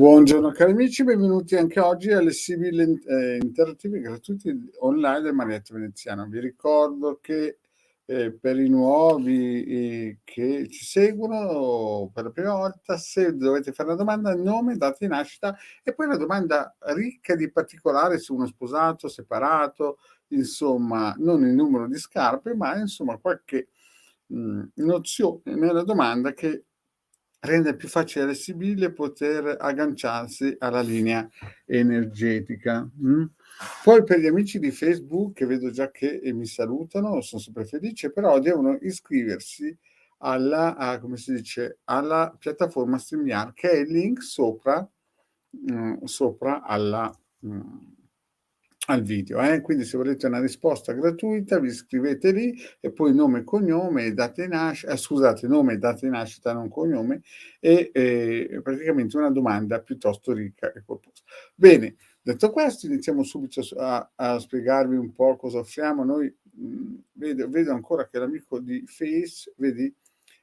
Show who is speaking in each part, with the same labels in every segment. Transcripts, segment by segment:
Speaker 1: Buongiorno cari amici, benvenuti anche oggi alle sigle interattive gratuiti online del Marietto Veneziano. Vi ricordo che per i nuovi che ci seguono per la prima volta, se dovete fare una domanda, nome, data di nascita e poi una domanda ricca di particolari su uno sposato, separato, insomma, non il numero di scarpe, ma insomma qualche nozione nella domanda che rende più facile e accessibile poter agganciarsi alla linea energetica. Poi per gli amici di Facebook, che vedo già che mi salutano, sono sempre felice, però devono iscriversi come si dice, alla piattaforma StreamYard, che è il link sopra al video. Quindi se volete una risposta gratuita vi iscrivete lì e poi nome e cognome e data di nascita, scusate, nome e data di nascita, non cognome, e praticamente una domanda piuttosto ricca e corposa. Bene, detto questo iniziamo subito a spiegarvi un po' cosa offriamo. Noi vedo ancora che l'amico di Face, vedi,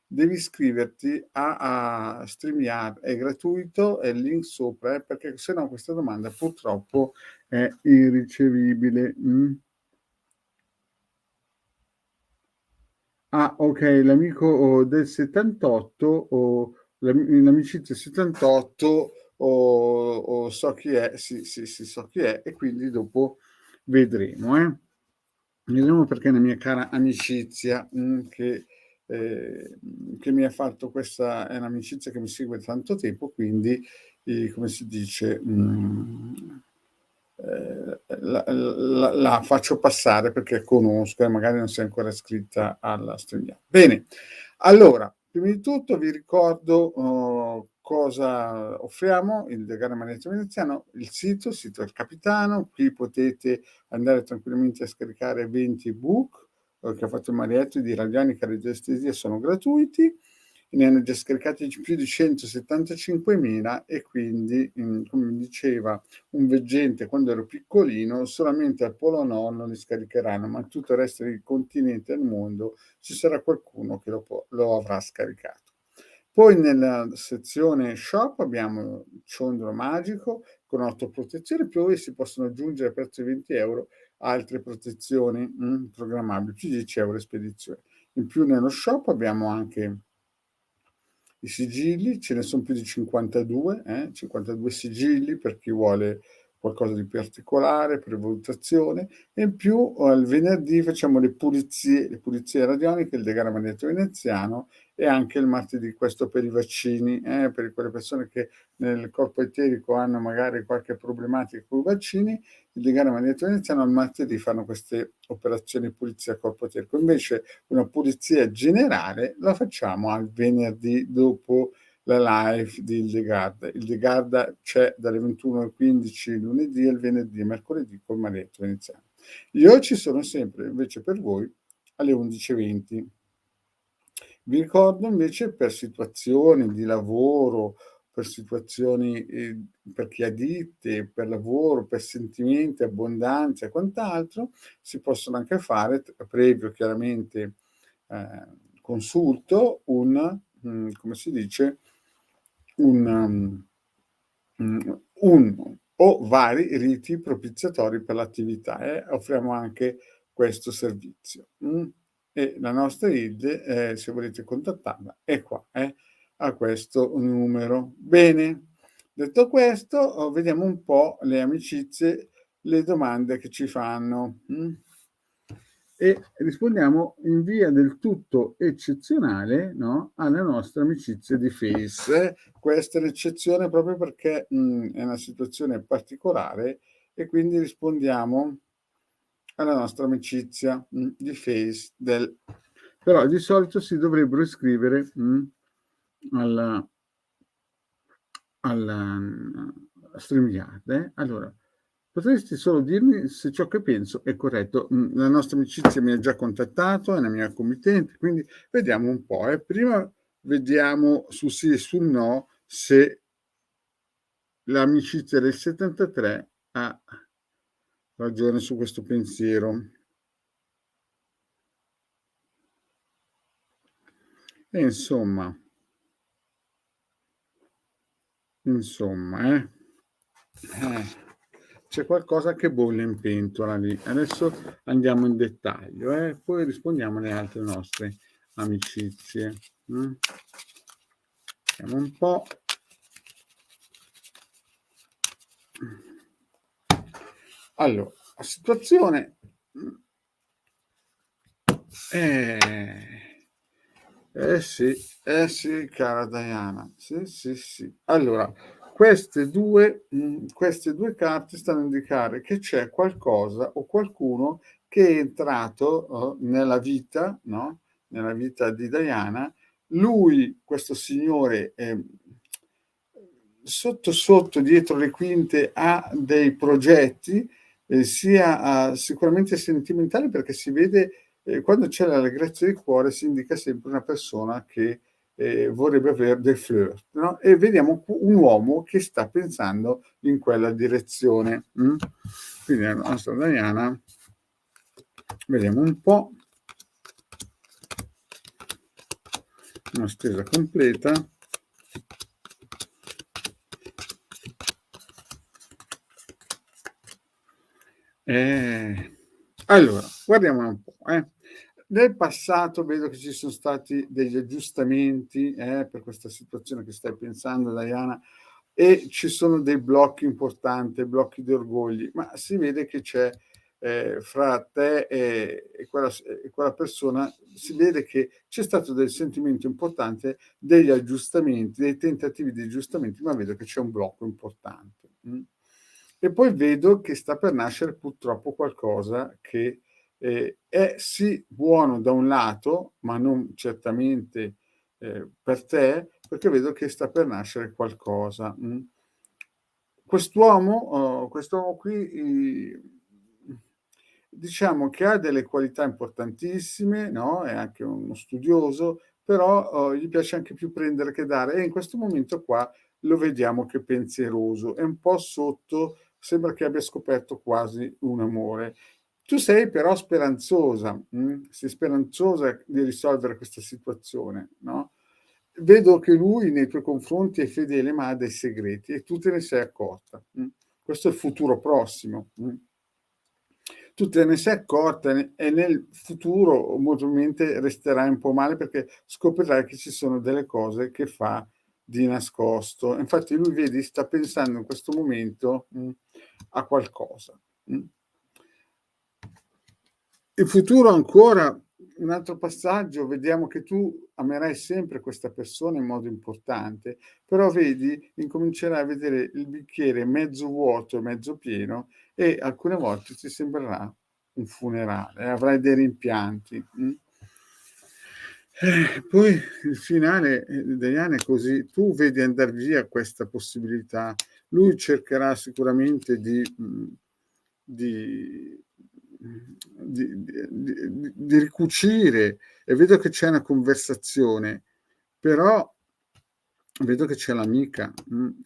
Speaker 1: devi iscriverti a StreamYard, è gratuito, è il link sopra, perché se no questa domanda purtroppo è irricevibile. Ah, ok, l'amico del 78 o l'amicizia 78 o so chi è, sì, so chi è, e quindi dopo vedremo, Vedremo perché la mia cara amicizia che mi ha fatto questa, è un'amicizia che mi segue da tanto tempo, quindi come si dice, la faccio passare perché conosco e magari non si è ancora iscritta alla StreamYard. Bene, allora, prima di tutto vi ricordo cosa offriamo, il Legale Marietto Veneziano, il sito del Capitano, qui potete andare tranquillamente a scaricare 20 ebook che ha fatto il Marietto di radionica e radiestesia, sono gratuiti, ne hanno già scaricati più di 175.000 e quindi, come mi diceva un veggente quando ero piccolino, solamente al Polo Nord non li scaricheranno, ma in tutto il resto del continente del mondo ci sarà qualcuno che lo avrà scaricato. Poi nella sezione shop abbiamo il ciondolo magico con 8 protezioni, più si possono aggiungere a prezzo di 20 euro altre protezioni programmabili, più 10 euro spedizione. In più nello shop abbiamo anche i sigilli, ce ne sono più di 52, 52 sigilli per chi vuole qualcosa di particolare, per valutazione, e in più il venerdì facciamo le pulizie radioniche, il Degana Magneto Veneziano, e anche il martedì, questo per i vaccini, per quelle persone che nel corpo eterico hanno magari qualche problematica con i vaccini, il Degana Magneto Veneziano al martedì fanno queste operazioni di pulizia corpo eterico. Invece una pulizia generale la facciamo al venerdì dopo la live di Ildegarda. Ildegarda c'è dalle 21:15 lunedì e il venerdì e mercoledì con Marietto Veneziano. Io ci sono sempre invece per voi alle 11:20. Vi ricordo invece per situazioni di lavoro, per situazioni per chi ha ditte, per lavoro, per sentimenti, abbondanza e quant'altro, si possono anche fare, previo chiaramente consulto, come si dice, un o vari riti propiziatori per l'attività. Offriamo anche questo servizio. E la nostra id, se volete contattarla, è qua, a questo numero. Bene, detto questo, vediamo un po' le amicizie, le domande che ci fanno. E rispondiamo in via del tutto eccezionale, no, alle nostre amicizie di Face. Questa è l'eccezione proprio perché è una situazione particolare e quindi rispondiamo alla nostra amicizia di Face. Però di solito si dovrebbero iscrivere alla StreamYard. Allora, potresti solo dirmi se ciò che penso è corretto? La nostra amicizia mi ha già contattato, è una mia committente, quindi vediamo un po'. Prima vediamo sul sì e sul no se l'amicizia del 73 ha ragione su questo pensiero. E insomma, insomma, c'è qualcosa che bolle in pentola lì. Adesso andiamo in dettaglio, poi rispondiamo alle altre nostre amicizie. Vediamo un po'. Allora, la situazione sì, cara Diana. Sì. Allora, queste due carte stanno a indicare che c'è qualcosa o qualcuno che è entrato nella vita, no? Nella vita di Diana. Lui, questo signore, sotto, dietro le quinte, ha dei progetti, sia sicuramente sentimentali, perché si vede, quando c'è l'allegrezza di cuore si indica sempre una persona che vorrebbe avere des fleurs, no? E vediamo un uomo che sta pensando in quella direzione. Quindi la nostra Diana, vediamo un po', una stesa completa. Allora, guardiamo un po'. Nel passato vedo che ci sono stati degli aggiustamenti per questa situazione che stai pensando, Diana, e ci sono dei blocchi importanti, blocchi di orgogli, ma si vede che c'è fra te e quella persona, si vede che c'è stato del sentimento importante, degli aggiustamenti, dei tentativi di aggiustamenti, ma vedo che c'è un blocco importante. E poi vedo che sta per nascere purtroppo qualcosa che è sì buono da un lato, ma non certamente per te, perché vedo che sta per nascere qualcosa. Quest'uomo qui, diciamo che ha delle qualità importantissime, no? È anche uno studioso, però gli piace anche più prendere che dare, e in questo momento qua lo vediamo che è pensieroso, è un po' sotto, sembra che abbia scoperto quasi un amore. Tu sei però speranzosa, sei speranzosa di risolvere questa situazione, no? Vedo che lui nei tuoi confronti è fedele, ma ha dei segreti e tu te ne sei accorta. Questo è il futuro prossimo. Tu te ne sei accorta e nel futuro molto probabilmente resterai un po' male, perché scoprirai che ci sono delle cose che fa di nascosto. Infatti lui, vedi, sta pensando in questo momento a qualcosa. Il futuro ancora, un altro passaggio, vediamo che tu amerai sempre questa persona in modo importante, però vedi, incomincerai a vedere il bicchiere mezzo vuoto e mezzo pieno, e alcune volte ti sembrerà un funerale, avrai dei rimpianti. Poi il finale degli anni è così: tu vedi andar via questa possibilità, lui cercherà sicuramente di di ricucire, e vedo che c'è una conversazione, però vedo che c'è l'amica,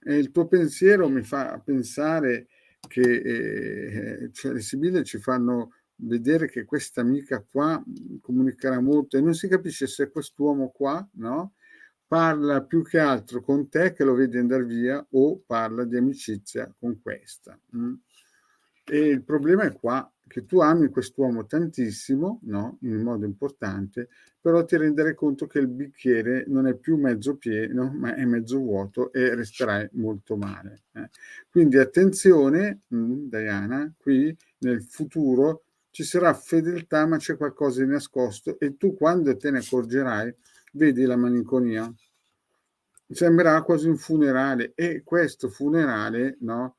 Speaker 1: e il tuo pensiero mi fa pensare che cioè le sibille ci fanno vedere che questa amica qua comunicherà molto, e non si capisce se quest'uomo qua, no, parla più che altro con te che lo vedi andar via, o parla di amicizia con questa. E il problema è qua che tu ami quest'uomo tantissimo, no, in modo importante, però ti renderai conto che il bicchiere non è più mezzo pieno, ma è mezzo vuoto, e resterai molto male. Quindi attenzione, Diana, qui nel futuro ci sarà fedeltà, ma c'è qualcosa di nascosto, e tu, quando te ne accorgerai, vedi la malinconia. Sembrerà quasi un funerale, e questo funerale, no?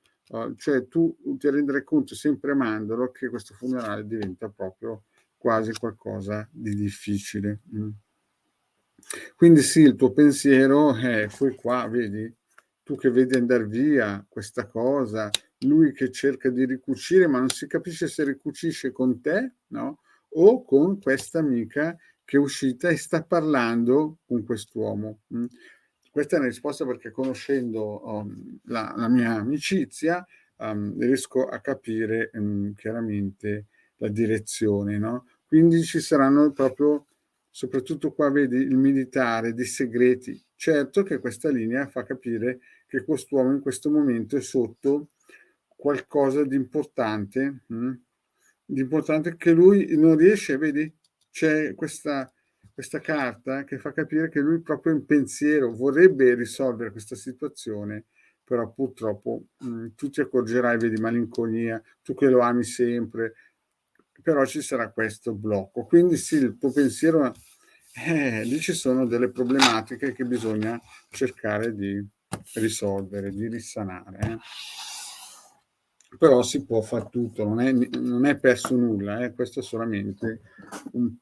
Speaker 1: Cioè tu ti renderai conto, sempre amandolo, che questo funerale diventa proprio quasi qualcosa di difficile. Quindi sì, il tuo pensiero è poi qua, vedi? Tu che vedi andar via questa cosa, lui che cerca di ricucire, ma non si capisce se ricucisce con te, no? O con questa amica che è uscita e sta parlando con quest'uomo. Questa è una risposta perché, conoscendo la mia amicizia, riesco a capire chiaramente la direzione, no? Quindi ci saranno proprio, soprattutto qua vedi il militare, di segreti. Certo che questa linea fa capire che quest'uomo in questo momento è sotto qualcosa di importante che lui non riesce, vedi? C'è questa carta che fa capire che lui proprio in pensiero vorrebbe risolvere questa situazione, però purtroppo tu ti accorgerai, vedi, malinconia, tu che lo ami sempre, però ci sarà questo blocco. Quindi sì, il tuo pensiero, lì ci sono delle problematiche che bisogna cercare di risolvere, di risanare. Però si può fare tutto, non è perso nulla, questo è solamente una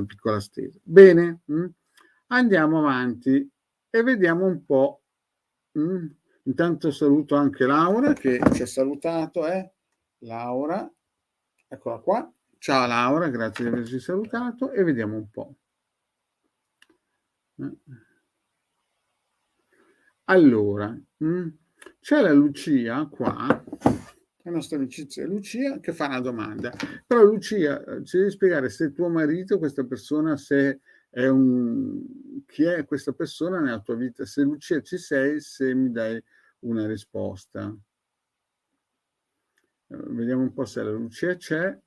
Speaker 1: piccola stesa. Bene, andiamo avanti e vediamo un po'. Intanto saluto anche Laura che ci ha salutato, Laura, eccola qua. Ciao Laura, grazie di averci salutato e vediamo un po'. Allora, c'è la Lucia qua, la nostra amicizia Lucia, che fa una domanda. Però Lucia, ci devi spiegare se tuo marito, questa persona, se è chi è questa persona nella tua vita. Se Lucia ci sei, se mi dai una risposta. Vediamo un po' se la Lucia c'è.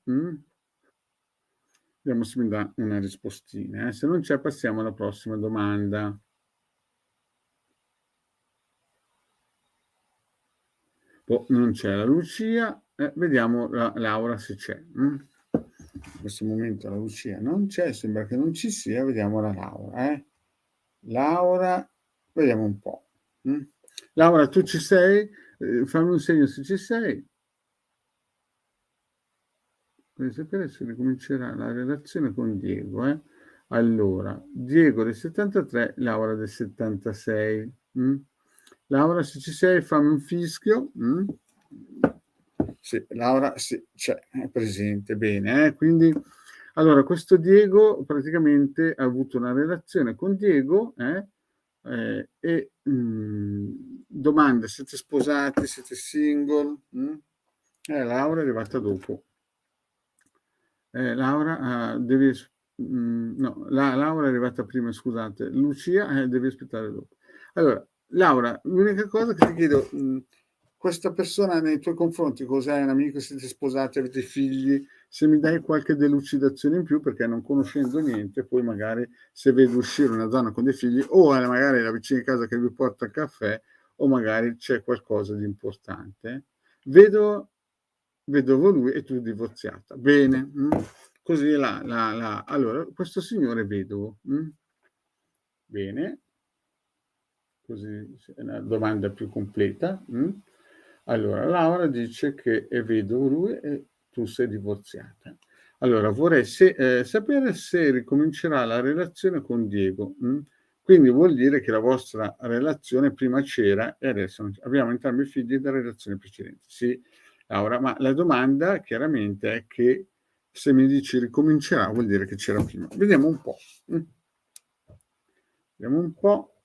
Speaker 1: Vediamo se mi dà una rispostina. Se non c'è, passiamo alla prossima domanda. Non c'è la Lucia, vediamo la Laura se c'è. In questo momento la Lucia non c'è, sembra che non ci sia, vediamo la Laura. Laura, vediamo un po'. Laura, tu ci sei? Fammi un segno se ci sei. Vorrei sapere se ricomincerà la relazione con Diego. Allora, Diego del 73, Laura del 76. Laura, se ci sei, fammi un fischio. Sì, Laura sì, c'è, è presente, bene. Quindi, allora, questo Diego praticamente ha avuto una relazione con Diego e domanda, siete sposati, siete single? Laura è arrivata dopo. Laura, Laura è arrivata prima, scusate. Lucia, devi aspettare dopo. Allora, Laura, l'unica cosa che ti chiedo, questa persona nei tuoi confronti, cos'è? Un amico, siete sposati, avete figli? Se mi dai qualche delucidazione in più, perché non conoscendo niente, poi magari se vedo uscire una donna con dei figli, o magari la vicina di casa che vi porta il caffè, o magari c'è qualcosa di importante. Vedovo lui e tu divorziata. Bene. Così allora, questo signore vedovo. Bene. Così è una domanda più completa. Allora, Laura dice che è vedovo lui e tu sei divorziata. Allora, vorrei sapere se ricomincerà la relazione con Diego. Quindi vuol dire che la vostra relazione prima c'era e adesso abbiamo entrambi figli da relazioni precedenti. Sì, Laura, ma la domanda chiaramente è che se mi dici ricomincerà vuol dire che c'era prima. Vediamo un po'. Vediamo un po'.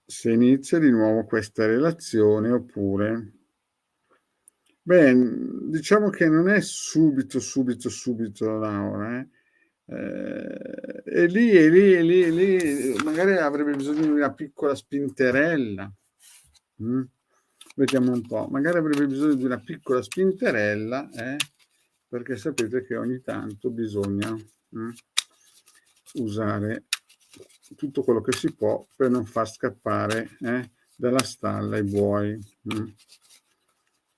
Speaker 1: Se inizia di nuovo questa relazione oppure... Beh, diciamo che non è subito Laura, e lì, magari avrebbe bisogno di una piccola spinterella. Vediamo un po', magari avrebbe bisogno di una piccola spinterella, perché sapete che ogni tanto bisogna usare tutto quello che si può per non far scappare dalla stalla i buoi.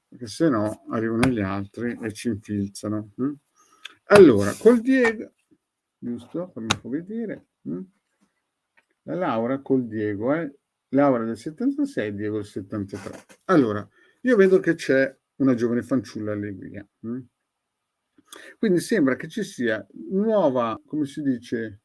Speaker 1: Perché se no arrivano gli altri e ci infilzano. Allora, col Diego, giusto? Fammi un po' vedere. La Laura col Diego, Laura del 76, Diego del 73. Allora, io vedo che c'è una giovane fanciulla allegria. Quindi sembra che ci sia nuova, come si dice,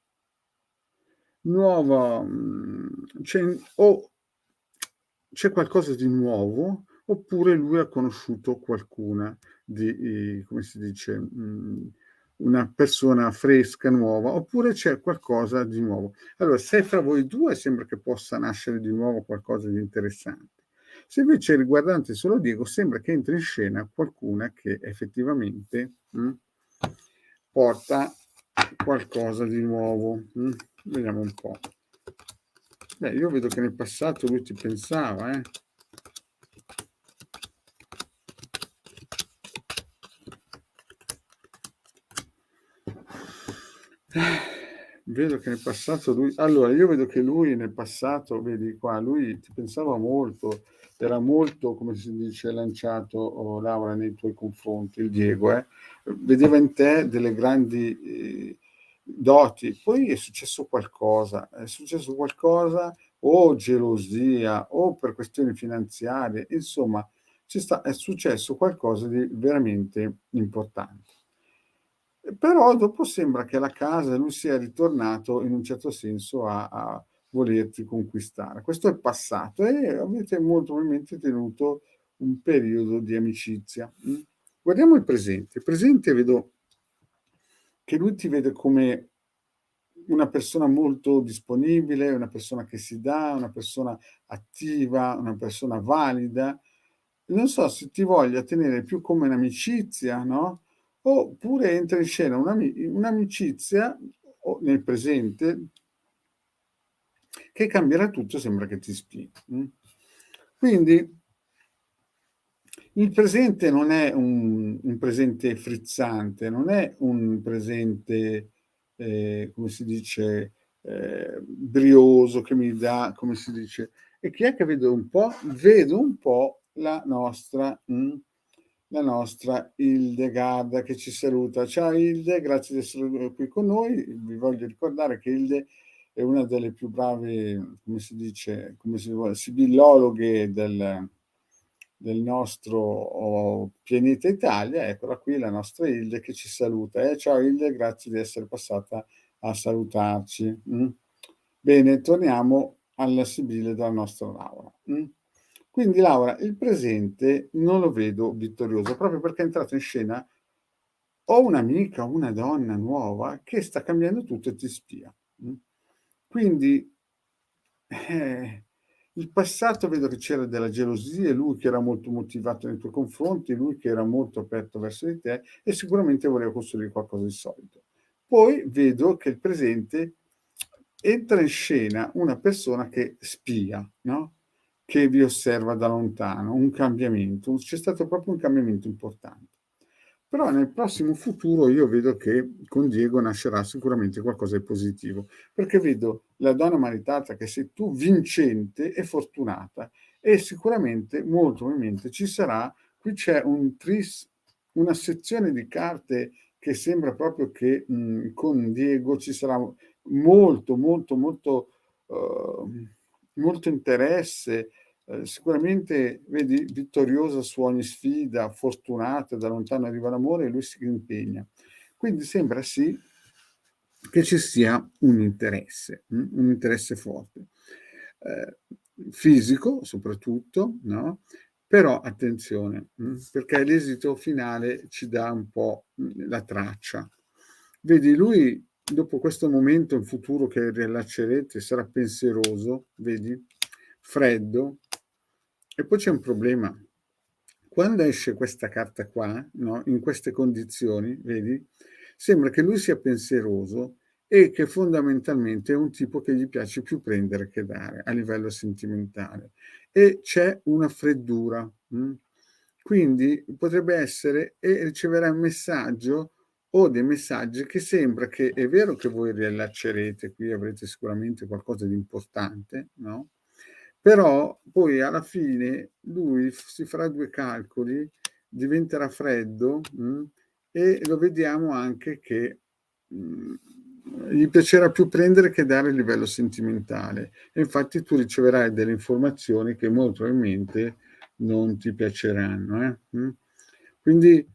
Speaker 1: c'è qualcosa di nuovo, oppure lui ha conosciuto qualcuna di, come si dice, una persona fresca, nuova, oppure c'è qualcosa di nuovo. Allora, se fra voi due sembra che possa nascere di nuovo qualcosa di interessante. Se invece riguardante solo Diego, sembra che entri in scena qualcuna che effettivamente, porta qualcosa di nuovo. Vediamo un po'. Beh, io vedo che nel passato lui ci pensava, eh. Vedo che nel passato lui allora io vedo che lui nel passato, vedi qua, lui ti pensava molto, era molto, come si dice, lanciato, Laura, nei tuoi confronti, il Diego, vedeva in te delle grandi, doti. Poi è successo qualcosa, o gelosia, o per questioni finanziarie, insomma è successo qualcosa di veramente importante. Però dopo sembra che alla casa lui sia ritornato in un certo senso a volerti conquistare. Questo è il passato e avete molto probabilmente tenuto un periodo di amicizia. Guardiamo il presente. Il presente vedo che lui ti vede come una persona molto disponibile, una persona che si dà, una persona attiva, una persona valida. Non so se ti voglia tenere più come un'amicizia, no, oppure entra in scena un'amicizia o nel presente che cambierà tutto, sembra che ti spia. Quindi il presente non è un presente frizzante, non è un presente, come si dice, brioso che mi dà, come si dice, e chi è che vedo un po'? Vedo un po' la nostra Hildegarda che ci saluta. Ciao Hilde, grazie di essere qui con noi. Vi voglio ricordare che Hilde è una delle più brave, come si dice, come si vuole, sibillologhe del nostro pianeta Italia. Eccola qui, la nostra Hilde che ci saluta. Ciao Hilde, grazie di essere passata a salutarci. Bene, torniamo alla Sibille della nostra Laura. Quindi Laura, il presente non lo vedo vittorioso, proprio perché è entrata in scena o un'amica, una donna nuova che sta cambiando tutto e ti spia. Quindi il passato vedo che c'era della gelosia, lui che era molto motivato nei tuoi confronti, lui che era molto aperto verso di te e sicuramente voleva costruire qualcosa di solido. Poi vedo che il presente entra in scena una persona che spia, no? Che vi osserva da lontano, un cambiamento, c'è stato proprio un cambiamento importante. Però nel prossimo futuro io vedo che con Diego nascerà sicuramente qualcosa di positivo, perché vedo la donna maritata che sei tu vincente e fortunata e sicuramente molto probabilmente ci sarà, qui c'è un tris, una sezione di carte che sembra proprio che con Diego ci sarà molto, molto, molto, molto interesse. Sicuramente, vedi, vittoriosa su ogni sfida, fortunata, da lontano arriva l'amore e lui si impegna. Quindi sembra sì che ci sia un interesse forte, fisico soprattutto, no? Però attenzione, perché l'esito finale ci dà un po' la traccia. Vedi, lui dopo questo momento in futuro che riallaccerete sarà pensieroso, vedi, freddo, e poi c'è un problema. Quando esce questa carta qua, no, in queste condizioni, vedi, sembra che lui sia pensieroso e che fondamentalmente è un tipo che gli piace più prendere che dare a livello sentimentale e c'è una freddura. Quindi potrebbe essere e riceverà un messaggio o dei messaggi che sembra che è vero che voi riallaccerete, qui avrete sicuramente qualcosa di importante, no? Però poi alla fine lui si farà due calcoli, diventerà freddo, e lo vediamo anche che gli piacerà più prendere che dare a livello sentimentale. E infatti tu riceverai delle informazioni che molto probabilmente non ti piaceranno. Quindi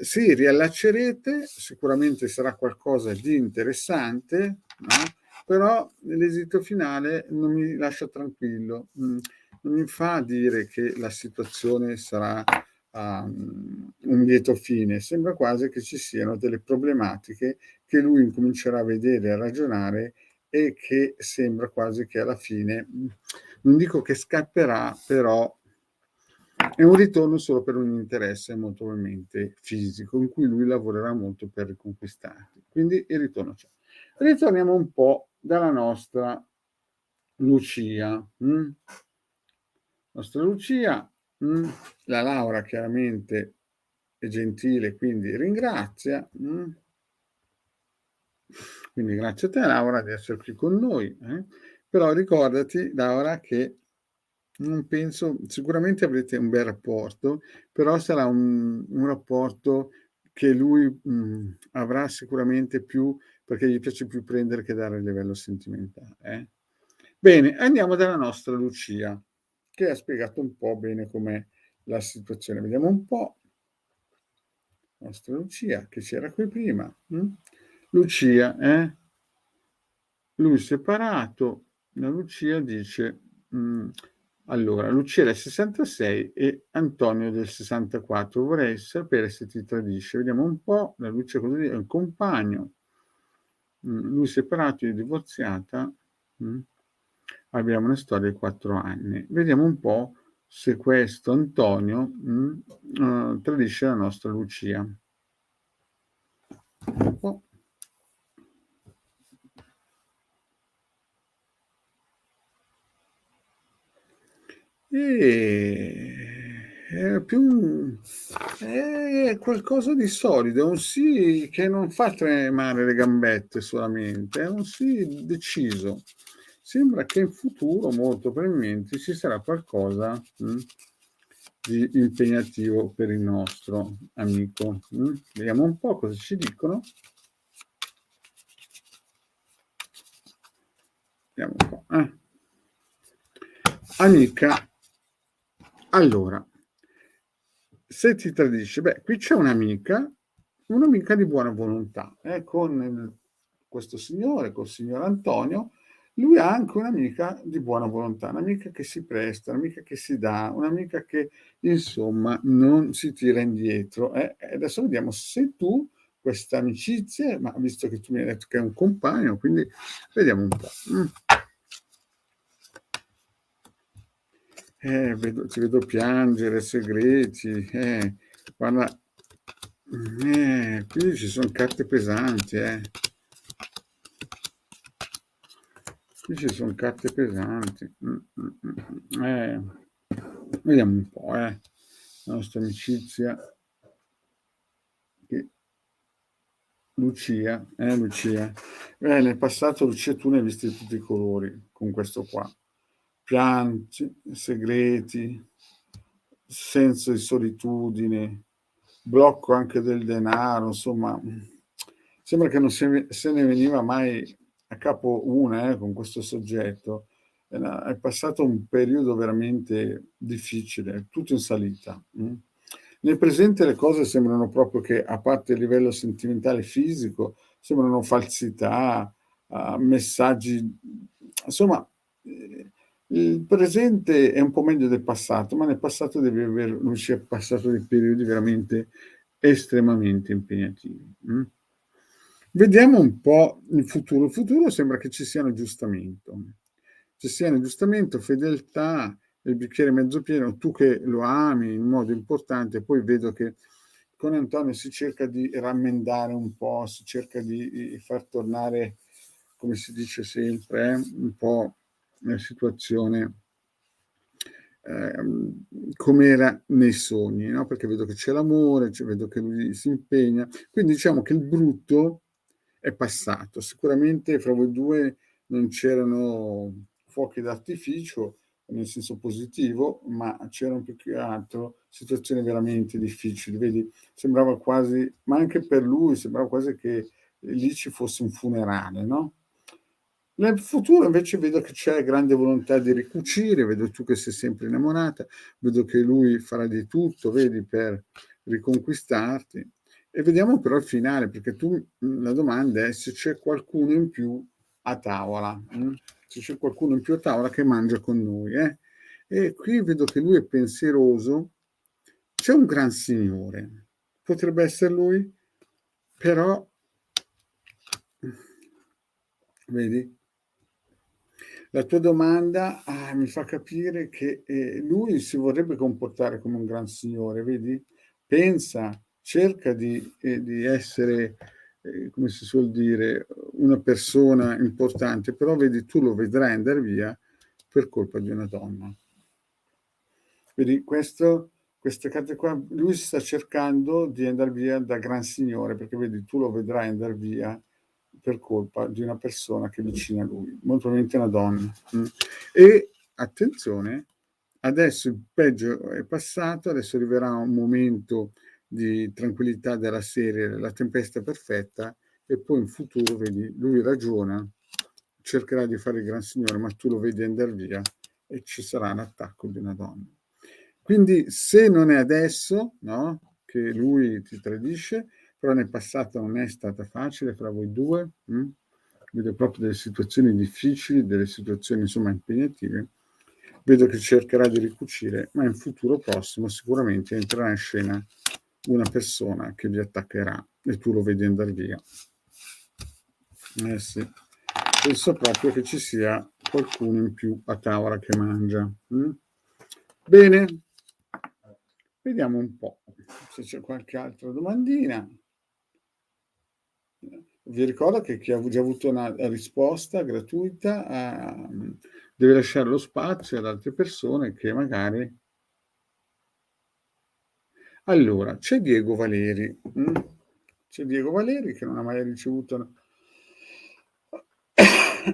Speaker 1: sì, riallaccerete, sicuramente sarà qualcosa di interessante, no? Però l'esito finale non mi lascia tranquillo, non mi fa dire che la situazione sarà a un lieto fine, sembra quasi che ci siano delle problematiche che lui incomincerà a vedere, a ragionare e che sembra quasi che alla fine, non dico che scapperà, però È un ritorno solo per un interesse molto probabilmente fisico, in cui lui lavorerà molto per riconquistarti. Quindi il ritorno c'è. Ritorniamo un po' dalla nostra Lucia. Nostra Lucia, la Laura chiaramente è gentile, quindi ringrazia. Quindi grazie a te Laura di essere qui con noi, però ricordati Laura che non penso, sicuramente avrete un bel rapporto, però sarà un rapporto che lui, avrà sicuramente più perché gli piace più prendere che dare a livello sentimentale, Bene, andiamo dalla nostra Lucia, che ha spiegato un po' bene com'è la situazione. Vediamo un po'. Nostra Lucia, che c'era qui prima. Lucia, lui separato, la Lucia dice, allora, Lucia è del 66 e Antonio del 64. Vorrei sapere se ti tradisce. Vediamo un po'. La Lucia cosa dice? È un compagno. Lui separato, io divorziata. Abbiamo una storia di 4 anni. Vediamo un po' se questo Antonio tradisce la nostra Lucia. Un po'. È più è qualcosa di solido, è un sì che non fa tremare le gambette solamente, è un sì deciso. Sembra che in futuro, molto probabilmente, ci sarà qualcosa di impegnativo per il nostro amico. Vediamo un po' cosa ci dicono. Vediamo un po'. Amica, allora, se ti tradisce, qui c'è un'amica di buona volontà, questo signore, col signor Antonio, lui ha anche un'amica di buona volontà, un'amica che si presta, un'amica che si dà, un'amica che insomma non si tira indietro. Adesso vediamo se tu questa amicizia, ma visto che tu mi hai detto che è un compagno, quindi vediamo un po'. Ti vedo piangere, segreti, guarda, qui ci sono carte pesanti, Qui ci sono carte pesanti. Vediamo un po', la nostra amicizia. Lucia, Lucia. Nel passato Lucia tu ne hai visti tutti i colori con questo qua. Pianti, segreti, senso di solitudine, blocco anche del denaro, insomma, sembra che non se ne veniva mai a capo una con questo soggetto. È passato un periodo veramente difficile, tutto in salita. Nel presente le cose sembrano proprio che, a parte il livello sentimentale e fisico, sembrano falsità, messaggi, insomma, il presente è un po' meglio del passato, ma nel passato lui si è passato dei periodi veramente estremamente impegnativi. Vediamo un po' il futuro. Il futuro sembra che ci sia un aggiustamento. Ci sia un aggiustamento, fedeltà, il bicchiere mezzo pieno, tu che lo ami in modo importante, poi vedo che con Antonio si cerca di rammendare un po', si cerca di far tornare, come si dice sempre, un po' la situazione come era nei sogni, no? Perché vedo che c'è l'amore, vedo che lui si impegna, quindi diciamo che il brutto è passato. Sicuramente fra voi due non c'erano fuochi d'artificio, nel senso positivo, ma c'erano più che altro situazioni veramente difficili. Vedi, sembrava quasi, ma anche per lui, sembrava quasi che lì ci fosse un funerale, no? Nel futuro invece vedo che c'è grande volontà di ricucire, vedo tu che sei sempre innamorata, vedo che lui farà di tutto, vedi, per riconquistarti. E vediamo però il finale, perché la domanda è se c'è qualcuno in più a tavola, se c'è qualcuno in più a tavola che mangia con noi. E qui vedo che lui è pensieroso, c'è un gran signore, potrebbe essere lui, però, vedi? La tua domanda, mi fa capire che, lui si vorrebbe comportare come un gran signore, vedi? Pensa, cerca di essere, come si suol dire, una persona importante, però vedi tu lo vedrai andar via per colpa di una donna. Vedi queste carte qua, lui sta cercando di andar via da gran signore, perché vedi tu lo vedrai andar via per colpa di una persona che è vicina a lui, molto probabilmente una donna. E attenzione, adesso il peggio è passato, adesso arriverà un momento di tranquillità della serie La tempesta perfetta, e poi in futuro vedi, lui ragiona, cercherà di fare il gran signore, ma tu lo vedi andar via e ci sarà l'attacco di una donna. Quindi se non è adesso, no, che lui ti tradisce, però nel passato non è stata facile fra voi due, vedo proprio delle situazioni difficili, delle situazioni insomma impegnative, vedo che cercherà di ricucire, ma in futuro prossimo sicuramente entrerà in scena una persona che vi attaccherà e tu lo vedi andare via. Sì, penso proprio che ci sia qualcuno in più a tavola che mangia. Bene, vediamo un po' se c'è qualche altra domandina. Vi ricordo che chi ha già avuto una risposta gratuita deve lasciare lo spazio ad altre persone che magari... Allora, c'è Diego Valeri. C'è Diego Valeri che non ha mai ricevuto...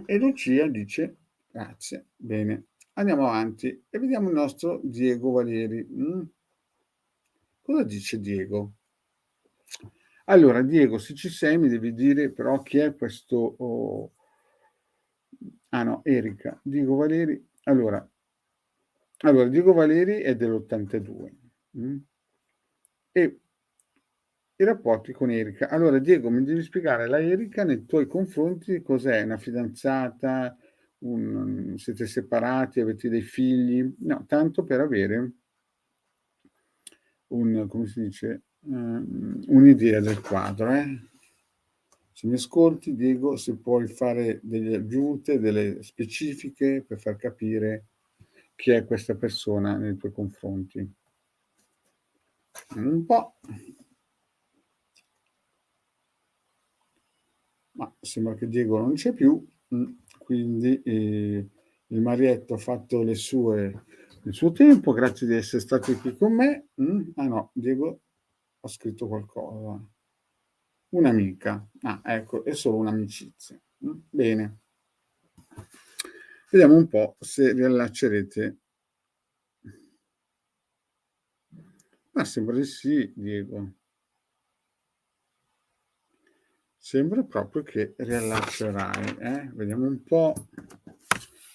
Speaker 1: E Lucia dice grazie. Bene, andiamo avanti e vediamo il nostro Diego Valeri. Cosa dice Diego? Allora, Diego, se ci sei mi devi dire però chi è questo... Ah no, Erika. Diego Valeri. Allora, Diego Valeri è dell'82. E i rapporti con Erika. Allora, Diego, mi devi spiegare la Erika nei tuoi confronti cos'è? Una fidanzata? Siete separati? Avete dei figli? No, tanto per avere come si dice, un'idea del quadro. Se mi ascolti, Diego, se puoi fare delle aggiunte, delle specifiche per far capire chi è questa persona nei tuoi confronti. Un po'. Ma sembra che Diego non c'è più, quindi il Marietto ha fatto il suo tempo, grazie di essere stati qui con me. Ah no, Diego ha scritto qualcosa. Un'amica. Ah, ecco, è solo un'amicizia. Bene. Vediamo un po' se riallaccerete. Ma sembra di sì, Diego. Sembra proprio che riallaccerai. Vediamo un po'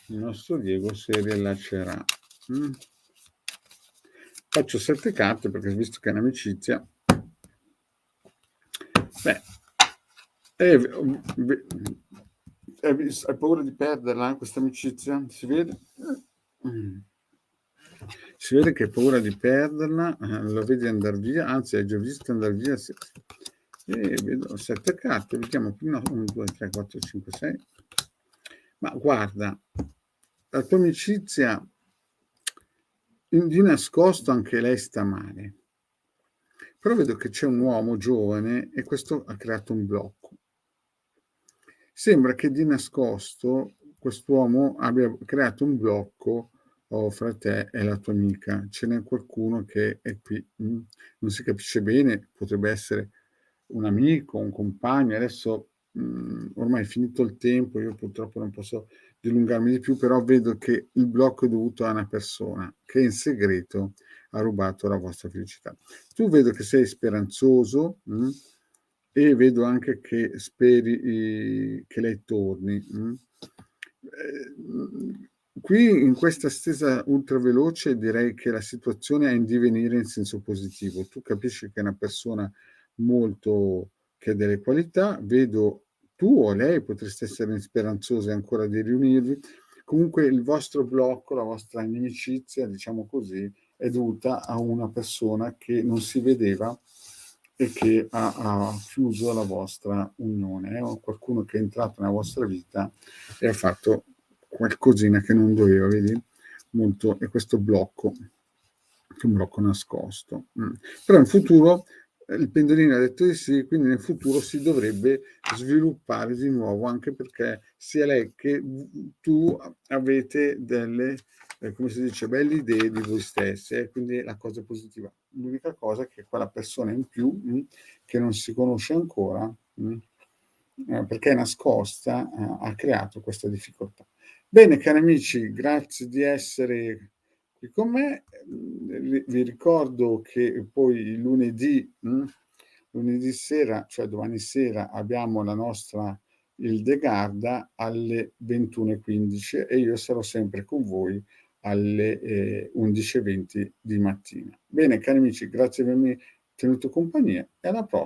Speaker 1: il nostro Diego se riallaccerà. Faccio 7 carte perché visto che è un'amicizia. Beh, hai paura di perderla questa amicizia? Si vede? Si vede che hai paura di perderla, lo vedi andare via, anzi hai già visto andare via. Vedo 7 carte, vediamo prima 1, 2, 3, 4, 5, 6. Ma guarda, la tua amicizia di nascosto anche lei sta male. Però vedo che c'è un uomo giovane e questo ha creato un blocco. Sembra che di nascosto quest'uomo abbia creato un blocco fra te e la tua amica. Ce n'è qualcuno che è qui, non si capisce bene, potrebbe essere un amico, un compagno. Adesso ormai è finito il tempo, io purtroppo non posso dilungarmi di più, però vedo che il blocco è dovuto a una persona che in segreto ha rubato la vostra felicità. Tu vedo che sei speranzoso e vedo anche che speri che lei torni. Qui in questa stesa ultraveloce direi che la situazione è in divenire in senso positivo. Tu capisci che è una persona molto che ha delle qualità, vedo tu o lei potreste essere speranzosi ancora di riunirvi. Comunque il vostro blocco, la vostra inimicizia, diciamo così, è dovuta a una persona che non si vedeva e che ha chiuso la vostra unione, o qualcuno che è entrato nella vostra vita e ha fatto qualcosina che non doveva, vedi? Molto è questo blocco, che è un blocco nascosto. Però in futuro, il pendolino ha detto di sì, quindi nel futuro si dovrebbe sviluppare di nuovo, anche perché sia lei che tu avete delle, come si dice, belle idee di voi stesse, quindi la cosa positiva. L'unica cosa è che quella persona in più, che non si conosce ancora, perché è nascosta, ha creato questa difficoltà. Bene cari amici, grazie di essere qui con me. Vi ricordo che poi lunedì sera, cioè domani sera, abbiamo la nostra Ildegarda alle 21:15 e io sarò sempre con voi alle 11:20 di mattina. Bene cari amici, grazie di avermi tenuto compagnia e alla prossima.